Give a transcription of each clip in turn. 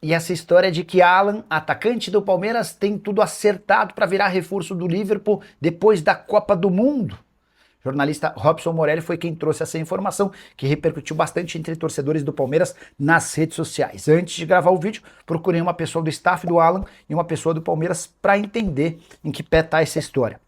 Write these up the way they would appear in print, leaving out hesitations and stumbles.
E essa história de que Alan, atacante do Palmeiras, tem tudo acertado para virar reforço do Liverpool depois da Copa do Mundo. O jornalista Robson Morelli foi quem trouxe essa informação, que repercutiu bastante entre torcedores do Palmeiras nas redes sociais. Antes de gravar o vídeo, procurei uma pessoa do staff do Alan e uma pessoa do Palmeiras para entender em que pé está essa história.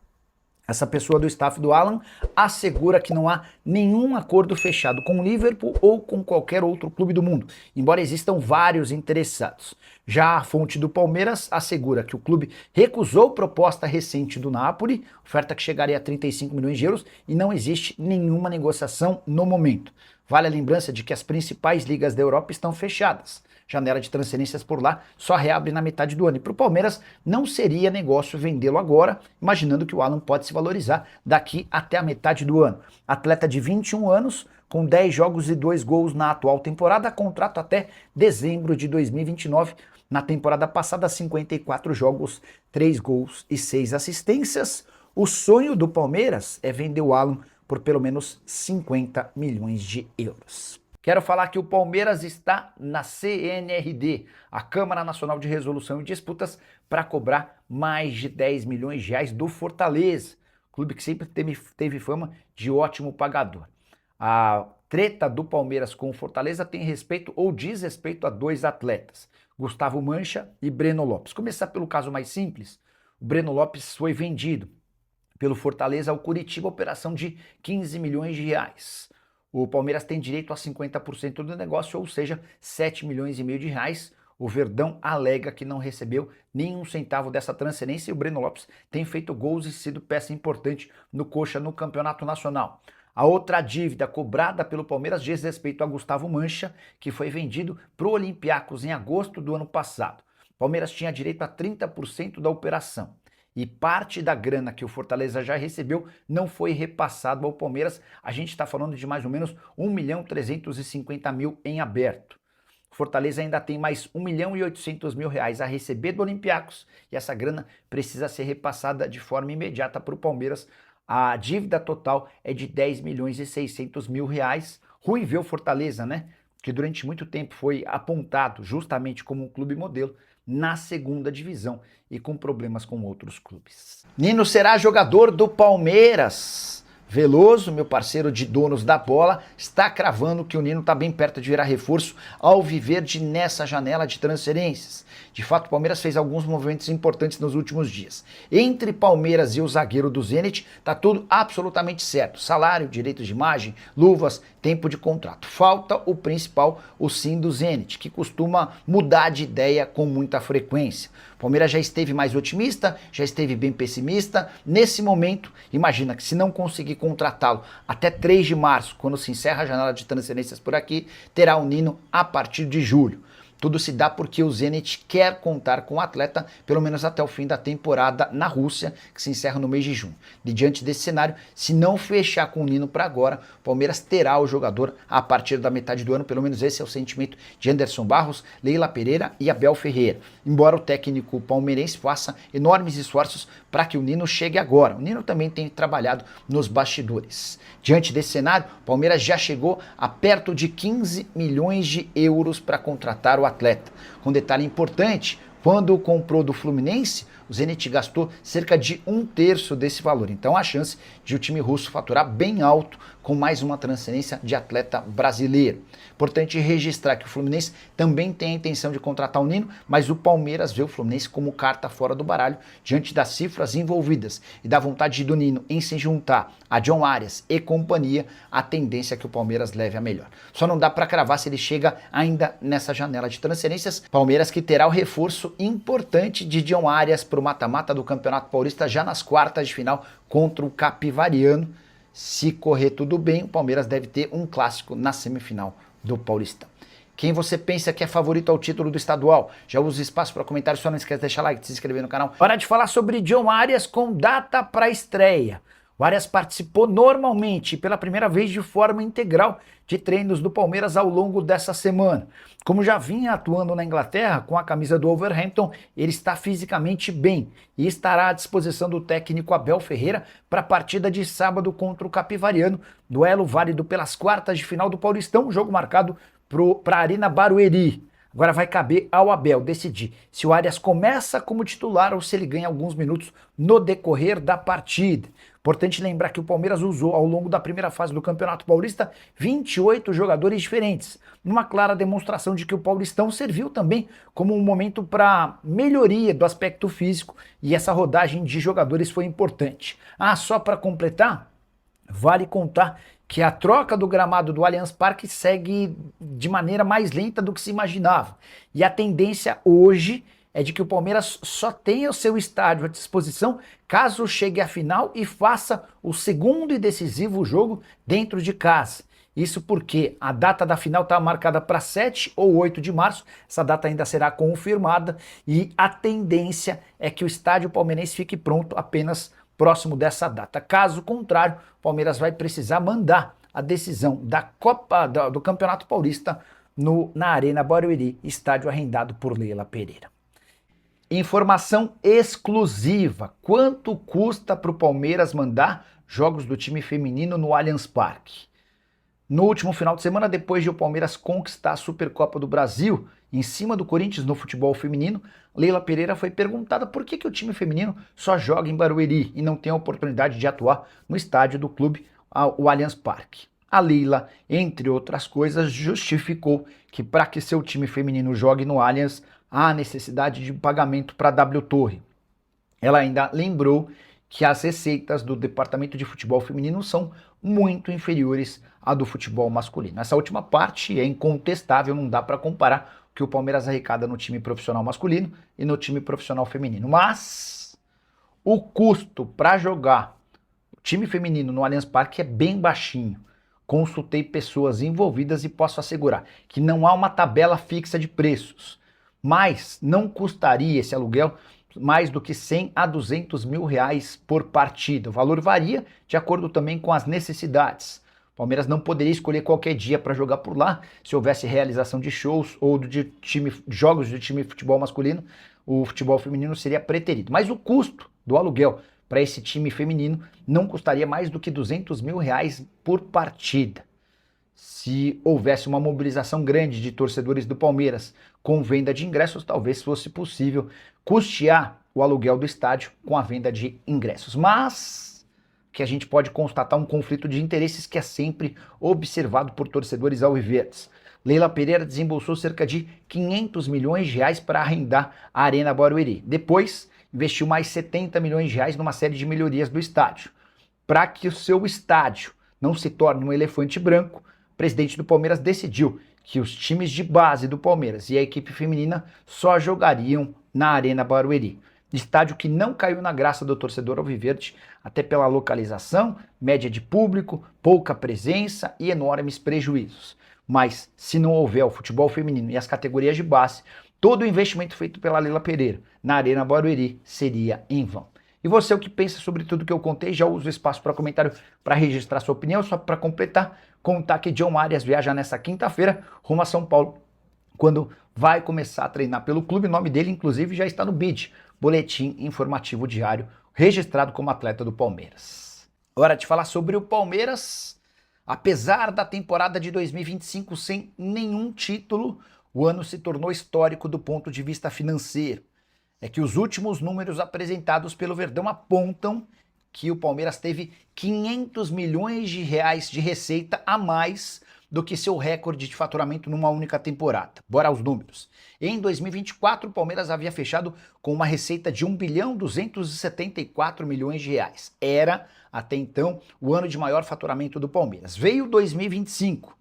Essa pessoa do staff do Alan assegura que não há nenhum acordo fechado com o Liverpool ou com qualquer outro clube do mundo, embora existam vários interessados. Já a fonte do Palmeiras assegura que o clube recusou proposta recente do Napoli, oferta que chegaria a 35 milhões de euros, e não existe nenhuma negociação no momento. Vale a lembrança de que as principais ligas da Europa estão fechadas. Janela de transferências por lá só reabre na metade do ano. E para o Palmeiras não seria negócio vendê-lo agora, imaginando que o Alan pode se valorizar daqui até a metade do ano. Atleta de 21 anos, com 10 jogos e 2 gols na atual temporada, contrato até dezembro de 2029. Na temporada passada, 54 jogos, 3 gols e 6 assistências. O sonho do Palmeiras é vender o Alan por pelo menos 50 milhões de euros. Quero falar que o Palmeiras está na CNRD, a Câmara Nacional de Resolução e Disputas, para cobrar mais de 10 milhões de reais do Fortaleza, clube que sempre teve fama de ótimo pagador. A treta do Palmeiras com o Fortaleza tem respeito ou diz respeito a dois atletas, Gustavo Mancha e Breno Lopes. Começar pelo caso mais simples, o Breno Lopes foi vendido pelo Fortaleza ao Curitiba, operação de 15 milhões de reais. O Palmeiras tem direito a 50% do negócio, ou seja, 7 milhões e meio de reais. O Verdão alega que não recebeu nenhum centavo dessa transferência e o Breno Lopes tem feito gols e sido peça importante no Coxa no Campeonato Nacional. A outra dívida cobrada pelo Palmeiras diz respeito a Gustavo Mancha, que foi vendido para o Olympiacos em agosto do ano passado. O Palmeiras tinha direito a 30% da operação. E parte da grana que o Fortaleza já recebeu não foi repassado ao Palmeiras. A gente está falando de mais ou menos 1.350.000 em aberto. O Fortaleza ainda tem mais 1.800.000 reais a receber do Olympiacos e essa grana precisa ser repassada de forma imediata para o Palmeiras. A dívida total é de 10.600.000 reais. Ruim ver o Fortaleza, né? Que durante muito tempo foi apontado justamente como um clube modelo na segunda divisão e com problemas com outros clubes. Nino será jogador do Palmeiras. Veloso, meu parceiro de donos da bola, está cravando que o Nino está bem perto de virar reforço ao Alviverde nessa janela de transferências. De fato, o Palmeiras fez alguns movimentos importantes nos últimos dias. Entre Palmeiras e o zagueiro do Zenit, está tudo absolutamente certo. Salário, direitos de imagem, luvas, tempo de contrato. Falta o principal, o sim do Zenit, que costuma mudar de ideia com muita frequência. O Palmeiras já esteve mais otimista, já esteve bem pessimista. Nesse momento, imagina que se não conseguir contratá-lo até 3 de março, quando se encerra a janela de transferências por aqui, terá o Nino a partir de julho. Tudo se dá porque o Zenit quer contar com o atleta pelo menos até o fim da temporada na Rússia, que se encerra no mês de junho. E diante desse cenário, se não fechar com o Nino para agora, o Palmeiras terá o jogador a partir da metade do ano, pelo menos esse é o sentimento de Anderson Barros, Leila Pereira e Abel Ferreira. Embora o técnico palmeirense faça enormes esforços para que o Nino chegue agora. O Nino também tem trabalhado nos bastidores. Diante desse cenário, o Palmeiras já chegou a perto de 15 milhões de euros para contratar o atleta. Com detalhe importante, quando comprou do Fluminense, o Zenit gastou cerca de 1/3 desse valor. Então a chance de o time russo faturar bem alto com mais uma transferência de atleta brasileiro. Importante registrar que o Fluminense também tem a intenção de contratar o Nino, mas o Palmeiras vê o Fluminense como carta fora do baralho diante das cifras envolvidas e da vontade do Nino em se juntar a John Arias e companhia, a tendência é que o Palmeiras leve a melhor. Só não dá para cravar se ele chega ainda nessa janela de transferências. Palmeiras que terá o reforço importante de John Arias para o mata-mata do Campeonato Paulista já nas quartas de final contra o Capivariano. Se correr tudo bem, o Palmeiras deve ter um clássico na semifinal do Paulistão. Quem você pensa que é favorito ao título do estadual? Já usa espaço para comentário, só não esquece de deixar like, de se inscrever no canal. Hora de falar sobre John Arias com data para estreia. O Arias participou normalmente, pela primeira vez de forma integral, de treinos do Palmeiras ao longo dessa semana. Como já vinha atuando na Inglaterra com a camisa do Wolverhampton, ele está fisicamente bem e estará à disposição do técnico Abel Ferreira para a partida de sábado contra o Capivariano, duelo válido pelas quartas de final do Paulistão, jogo marcado para a Arena Barueri. Agora vai caber ao Abel decidir se o Arias começa como titular ou se ele ganha alguns minutos no decorrer da partida. Importante lembrar que o Palmeiras usou ao longo da primeira fase do Campeonato Paulista 28 jogadores diferentes, numa clara demonstração de que o Paulistão serviu também como um momento para melhoria do aspecto físico e essa rodagem de jogadores foi importante. Só para completar, vale contar que a troca do gramado do Allianz Parque segue de maneira mais lenta do que se imaginava. E a tendência hoje é de que o Palmeiras só tenha o seu estádio à disposição caso chegue à final e faça o segundo e decisivo jogo dentro de casa. Isso porque a data da final está marcada para 7 ou 8 de março, essa data ainda será confirmada e a tendência é que o estádio palmeirense fique pronto apenas próximo dessa data. Caso contrário, o Palmeiras vai precisar mandar a decisão da Copa do Campeonato Paulista na Arena Barueri, estádio arrendado por Leila Pereira. Informação exclusiva: quanto custa para o Palmeiras mandar jogos do time feminino no Allianz Parque? No último final de semana, depois de o Palmeiras conquistar a Supercopa do Brasil em cima do Corinthians no futebol feminino, Leila Pereira foi perguntada por que o time feminino só joga em Barueri e não tem a oportunidade de atuar no estádio do clube, o Allianz Parque. A Leila, entre outras coisas, justificou que para que seu time feminino jogue no Allianz, há necessidade de pagamento para a W Torre. Ela ainda lembrou que as receitas do departamento de futebol feminino são muito inferiores à do futebol masculino. Essa última parte é incontestável, não dá para comparar o que o Palmeiras arrecada no time profissional masculino e no time profissional feminino. Mas o custo para jogar o time feminino no Allianz Parque é bem baixinho. Consultei pessoas envolvidas e posso assegurar que não há uma tabela fixa de preços, mas não custaria esse aluguel mais do que 100 a 200 mil reais por partida. O valor varia de acordo também com as necessidades. O Palmeiras não poderia escolher qualquer dia para jogar por lá. Se houvesse realização de shows ou de jogos de time de futebol masculino, o futebol feminino seria preterido. Mas o custo do aluguel para esse time feminino não custaria mais do que 200 mil reais por partida. Se houvesse uma mobilização grande de torcedores do Palmeiras com venda de ingressos, talvez fosse possível custear o aluguel do estádio com a venda de ingressos. Mas que a gente pode constatar um conflito de interesses que é sempre observado por torcedores alviverdes. Leila Pereira desembolsou cerca de 500 milhões de reais para arrendar a Arena Barueri. Depois, investiu mais 70 milhões de reais numa série de melhorias do estádio. Para que o seu estádio não se torne um elefante branco, o presidente do Palmeiras decidiu que os times de base do Palmeiras e a equipe feminina só jogariam na Arena Barueri. Estádio que não caiu na graça do torcedor alviverde, até pela localização, média de público, pouca presença e enormes prejuízos. Mas se não houver o futebol feminino e as categorias de base, todo o investimento feito pela Leila Pereira na Arena Barueri seria em vão. E você, o que pensa sobre tudo que eu contei? Já usa o espaço para comentário para registrar sua opinião. Só para completar, contar que John Arias viaja nessa quinta-feira rumo a São Paulo, quando vai começar a treinar pelo clube. O nome dele, inclusive, já está no BID, Boletim Informativo Diário, registrado como atleta do Palmeiras. Hora de falar sobre o Palmeiras. Apesar da temporada de 2025 sem nenhum título, o ano se tornou histórico do ponto de vista financeiro. É que os últimos números apresentados pelo Verdão apontam que o Palmeiras teve 500 milhões de reais de receita a mais do que seu recorde de faturamento numa única temporada. Bora aos números. Em 2024, o Palmeiras havia fechado com uma receita de 1 bilhão 274 milhões de reais. Era, até então, o ano de maior faturamento do Palmeiras. Veio 2025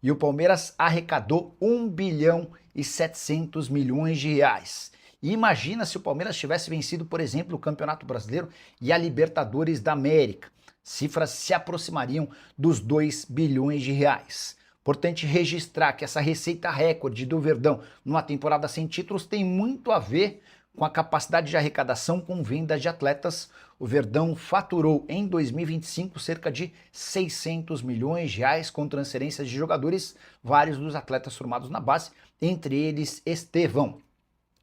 e o Palmeiras arrecadou 1 bilhão e 700 milhões de reais. E imagina se o Palmeiras tivesse vencido, por exemplo, o Campeonato Brasileiro e a Libertadores da América. Cifras se aproximariam dos 2 bilhões de reais. Importante registrar que essa receita recorde do Verdão numa temporada sem títulos tem muito a ver com a capacidade de arrecadação com venda de atletas. O Verdão faturou em 2025 cerca de 600 milhões de reais com transferências de jogadores, vários dos atletas formados na base, entre eles Estevão.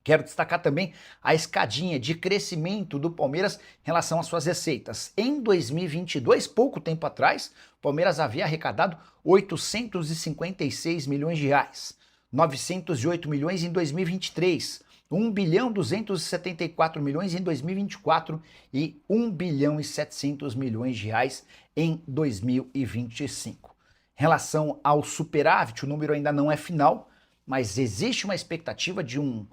Quero destacar também a escadinha de crescimento do Palmeiras em relação às suas receitas. Em 2022, pouco tempo atrás, o Palmeiras havia arrecadado 856 milhões de reais. 908 milhões em 2023, 1 bilhão 274 milhões em 2024 e 1 bilhão e 700 milhões de reais em 2025. Em relação ao superávit, o número ainda não é final, mas existe uma expectativa de um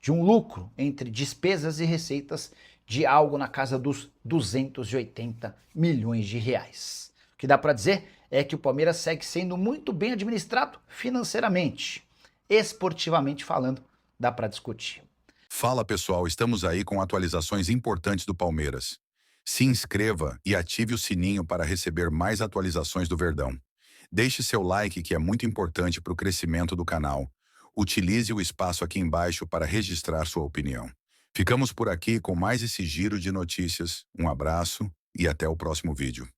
lucro entre despesas e receitas de algo na casa dos 280 milhões de reais. O que dá para dizer é que o Palmeiras segue sendo muito bem administrado financeiramente. Esportivamente falando, dá para discutir. Fala pessoal, estamos aí com atualizações importantes do Palmeiras. Se inscreva e ative o sininho para receber mais atualizações do Verdão. Deixe seu like, que é muito importante para o crescimento do canal. Utilize o espaço aqui embaixo para registrar sua opinião. Ficamos por aqui com mais esse giro de notícias. Um abraço e até o próximo vídeo.